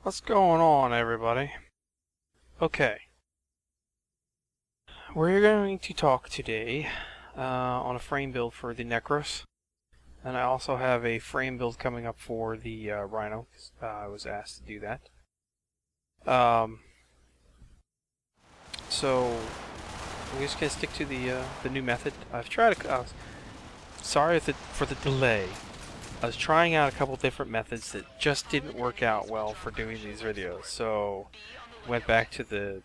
What's going on, everybody? Okay, we're going to talk today on a frame build for the Nekros, and I also have a frame build coming up for the Rhino. I was asked to do that. So we're just gonna stick to the new method. I've tried. Sorry for the delay. I was trying out a couple different methods that just didn't work out well for doing these videos, so went back to the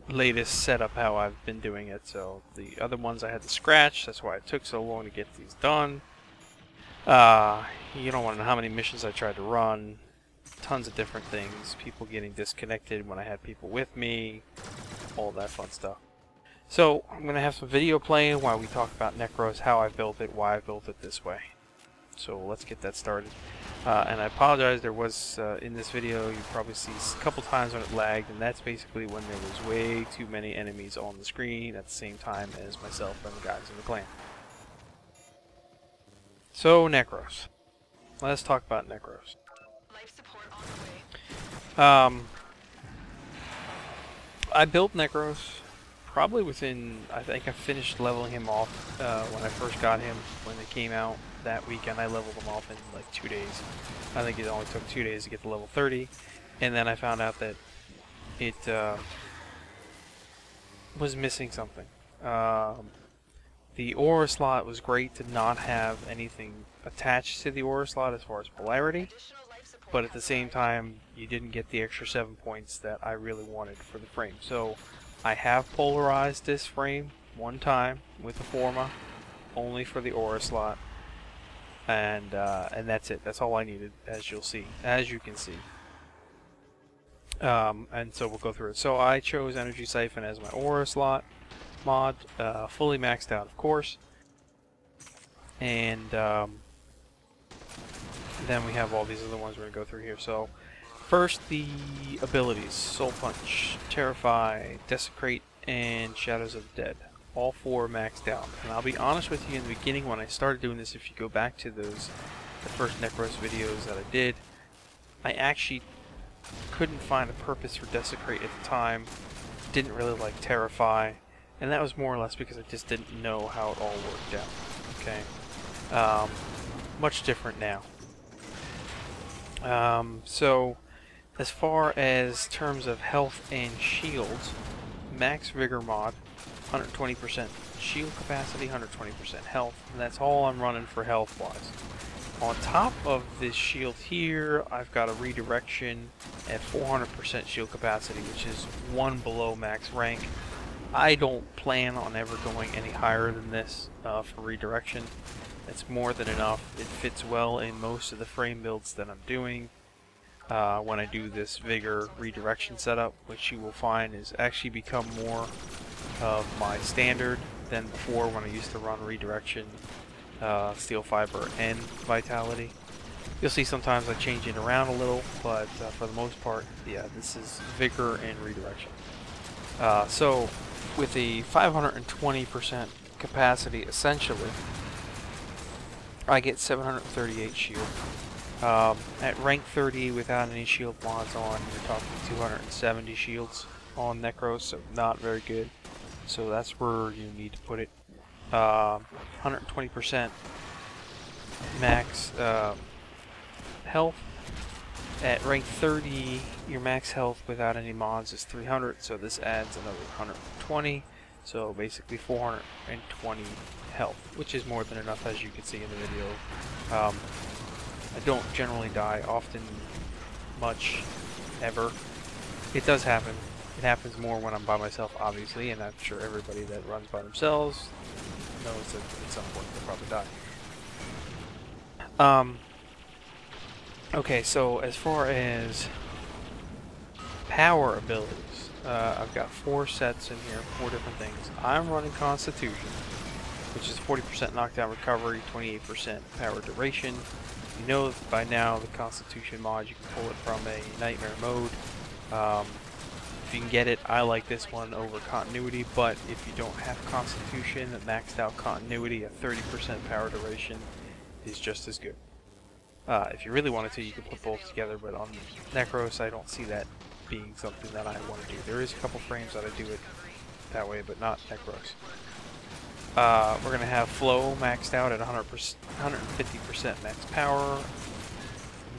latest setup how I've been doing it. So the other ones I had to scratch, that's why it took so long to get these done. You don't want to know how many missions I tried to run, tons of different things, people getting disconnected when I had people with me, all that fun stuff. So I'm going to have some video playing while we talk about Nekros, how I built it, why I built it this way. So let's get that started. And I apologize, there was, in this video, you probably see a couple times when it lagged, and that's basically when there was way too many enemies on the screen at the same time as myself and the guys in the clan. So, Nekros. Let's talk about Nekros. I built Nekros probably within, I think I finished leveling him off when I first got him, when they came out that weekend. I leveled him off in like 2 days. I think it only took 2 days to get to level 30, and then I found out that it was missing something. The aura slot was great to not have anything attached to the aura slot as far as polarity, but at the same time you didn't get the extra 7 points that I really wanted for the frame. So I have polarized this frame one time with the Forma, only for the aura slot, and that's it. That's all I needed, as you can see. And so we'll go through it. So I chose Energy Siphon as my aura slot mod, fully maxed out, of course, and then we have all these other ones we're gonna go through here. So first, the abilities: Soul Punch, Terrify, Desecrate, and Shadows of the Dead. All 4 maxed out. And I'll be honest with you, in the beginning when I started doing this, if you go back to the first Nekros videos that I did, I actually couldn't find a purpose for Desecrate at the time. Didn't really like Terrify, and that was more or less because I just didn't know how it all worked out. Okay, much different now. So as far as terms of health and shields, max vigor mod, 120% shield capacity, 120% health, and that's all I'm running for health wise. On top of this shield here, I've got a redirection at 400% shield capacity, which is 1 below max rank. I don't plan on ever going any higher than this for redirection. It's more than enough. It fits well in most of the frame builds that I'm doing when I do this vigor redirection setup, which you will find is actually become more of my standard than before when I used to run redirection, steel fiber, and vitality. You'll see sometimes I change it around a little, but for the most part, yeah, this is vigor and redirection. So with a 520% capacity, essentially, I get 738 shield. At rank 30 without any shield mods on, you're talking 270 shields on Nekros, so not very good. So that's where you need to put it. 120% max health. At rank 30, your max health without any mods is 300, so this adds another 120. So basically 420 health, which is more than enough, as you can see in the video. I don't generally die often, much, ever. It does happen. It happens more when I'm by myself, obviously, and I'm sure everybody that runs by themselves knows that at some point they'll probably die. Okay, so as far as power abilities, I've got 4 sets in here, 4 different things. I'm running Constitution, which is 40% knockdown recovery, 28% power duration. You know by now the Constitution mod, you can pull it from a Nightmare mode. If you can get it, I like this one over Continuity, but if you don't have Constitution, maxed out Continuity at 30% power duration is just as good. If you really wanted to, you could put both together, but on Nekros, I don't see that being something that I want to do. There is a couple frames that I do it that way, but not Nekros. We're going to have Flow maxed out at 150% max power.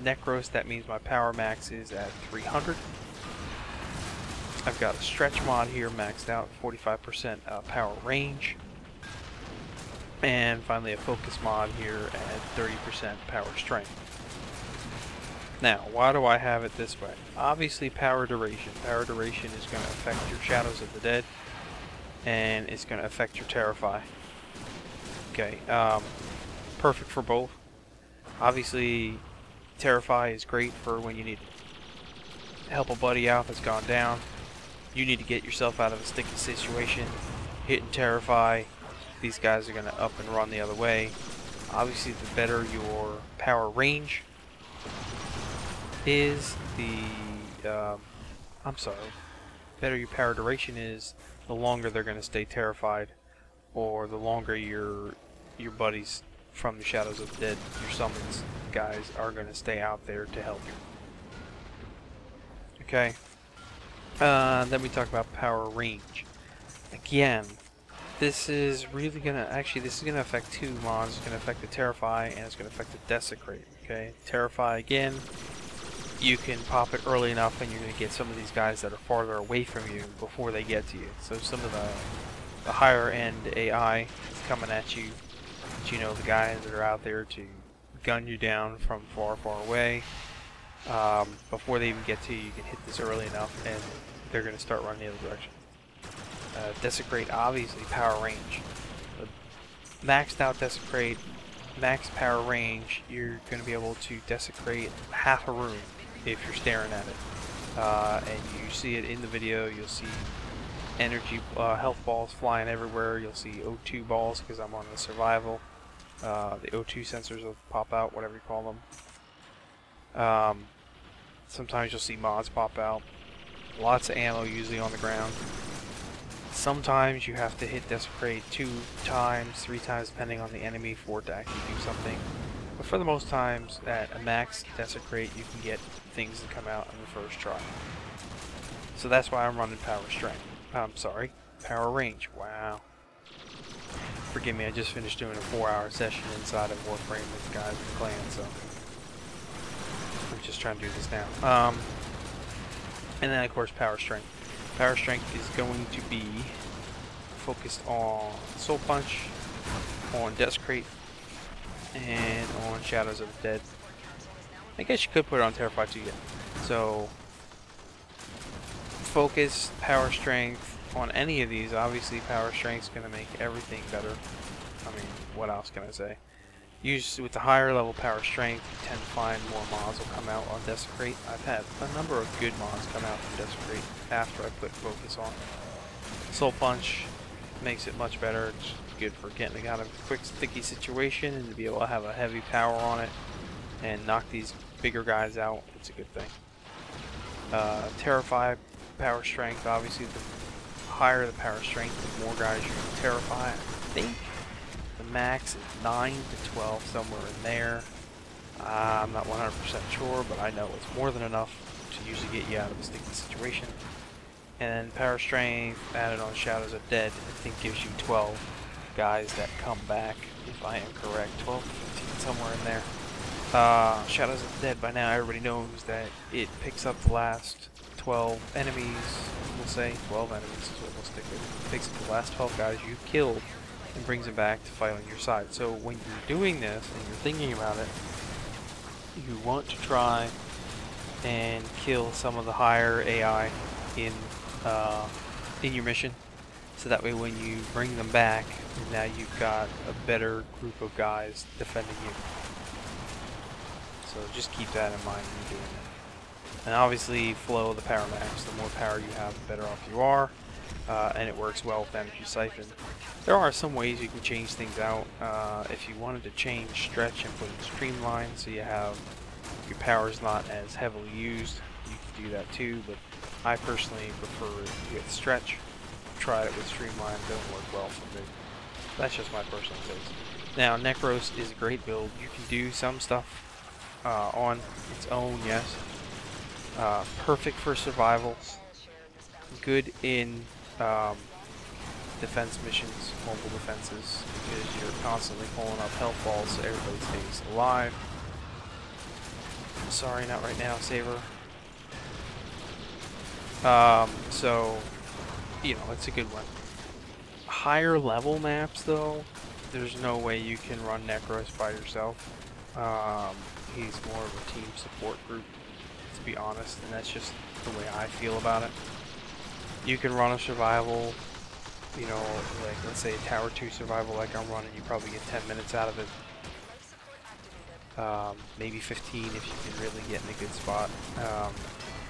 Nekros, that means my power max is at 300. I've got a stretch mod here maxed out, 45% power range. And finally a focus mod here at 30% power strength. Now, why do I have it this way? Obviously power duration. Power duration is going to affect your Shadows of the Dead, and it's going to affect your Terrify. Okay, perfect for both. Obviously, Terrify is great for when you need to help a buddy out that's gone down. You need to get yourself out of a sticky situation. Hitting Terrify, these guys are going to up and run the other way. Obviously, the better your power range is, better your power duration is, the longer they're going to stay terrified, or the longer your buddies from the Shadows of the Dead, your summons guys, are going to stay out there to help you. Okay. Then we talk about power range. Again, this is really gonna this is gonna affect two mods. It's gonna affect the Terrify and it's gonna affect the Desecrate. Okay, Terrify again. You can pop it early enough, and you're gonna get some of these guys that are farther away from you before they get to you. So some of the higher end AI is coming at you. But you know, the guys that are out there to gun you down from far, far away. Before they even get to you, you can hit this early enough, and they're going to start running the other direction. Desecrate, obviously, power range. Maxed out Desecrate, max power range, you're going to be able to desecrate half a room if you're staring at it. And you see it in the video. You'll see energy, health balls flying everywhere. You'll see O2 balls because I'm on the survival. The O2 sensors will pop out, whatever you call them. Sometimes you'll see mods pop out. Lots of ammo usually on the ground. Sometimes you have to hit Desecrate 2 times, 3 times depending on the enemy for it to actually do something. But for the most times, at a max Desecrate, you can get things to come out in the first try. So that's why I'm running power strength. Power range. Wow. Forgive me, I just finished doing a 4-hour session inside of Warframe with the guys in the clan, so I'm just trying to do this now. And then of course power strength. Power strength is going to be focused on Soul Punch, on Desecrate, and on Shadows of the Dead. I guess you could put it on Terrify too, yeah. So focus, power strength on any of these. Obviously power strength is going to make everything better. I mean, what else can I say? Usually with the higher level power strength, you tend to find more mods will come out on Desecrate. I've had a number of good mods come out from Desecrate after I put focus on. Soul Punch makes it much better. It's good for getting out of a quick sticky situation and to be able to have a heavy power on it and knock these bigger guys out. It's a good thing. Terrify, power strength, obviously the higher the power strength, the more guys you're going to terrify. I think the max is 9 to 12, somewhere in there. I'm not 100% sure, but I know it's more than enough to usually get you out of a sticky situation. And power strength added on Shadows of Dead, I think gives you 12 guys that come back, if I am correct. 12 to 15, somewhere in there. Shadows of the Dead, by now everybody knows that it picks up the last 12 enemies, we'll say 12 enemies is what we'll stick with. It picks up the last 12 guys you've killed and brings them back to fight on your side. So when you're doing this and you're thinking about it, you want to try and kill some of the higher AI in your mission, so that way when you bring them back, now you've got a better group of guys defending you. So just keep that in mind when you're doing it. And obviously flow the power max. The more power you have, the better off you are. And it works well with Energy Siphon. There are some ways you can change things out. If you wanted to change stretch and put it streamline so you have your power's not as heavily used, you can do that too, but I personally prefer it with stretch. Tried it with streamline, doesn't work well for me. That's just my personal taste. Now Nekros is a great build. You can do some stuff on its own, yes. Perfect for survival. Good in defense missions, mobile defenses, because you're constantly pulling up health balls so everybody stays alive. Sorry, not right now, Saber. So, you know, it's a good one. Higher level maps, though, there's no way you can run Nekros by yourself. He's more of a team support group, to be honest, and that's just the way I feel about it. You can run a survival, you know, like let's say Tower 2 survival like I'm running, you probably get 10 minutes out of it. Maybe 15 if you can really get in a good spot.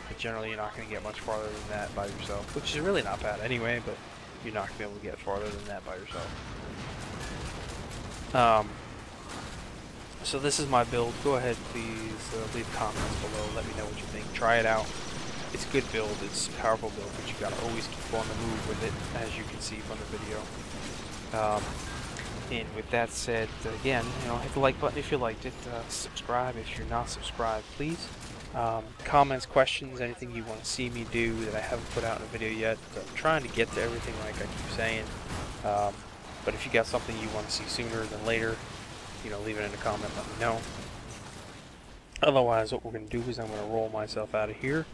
But generally you're not going to get much farther than that by yourself, which is really not bad anyway, but you're not going to be able to get farther than that by yourself. So this is my build. Go ahead, please leave comments below. Let me know what you think. Try it out. It's a good build. It's a powerful build, but you gotta always keep on the move with it, as you can see from the video. And with that said, again, you know, hit the like button if you liked it. Subscribe if you're not subscribed, please. Comments, questions, anything you want to see me do that I haven't put out in a video yet. I'm trying to get to everything, like I keep saying. But if you got something you want to see sooner than later, you know, leave it in a comment, let me know. Otherwise, what we're going to do is I'm going to roll myself out of here.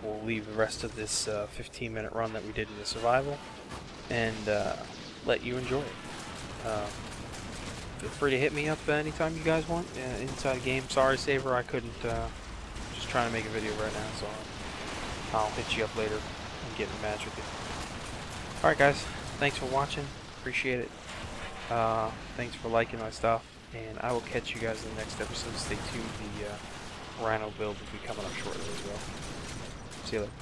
We'll leave the rest of this 15-minute run that we did in the survival and let you enjoy it. Feel free to hit me up anytime you guys want inside a game. Sorry, Saber, I couldn't. Just trying to make a video right now, so I'll hit you up later and get in a match with you. Alright, guys. Thanks for watching. Appreciate it. Thanks for liking my stuff. And I will catch you guys in the next episode. Stay tuned. The Rhino build will be coming up shortly as well. See you later.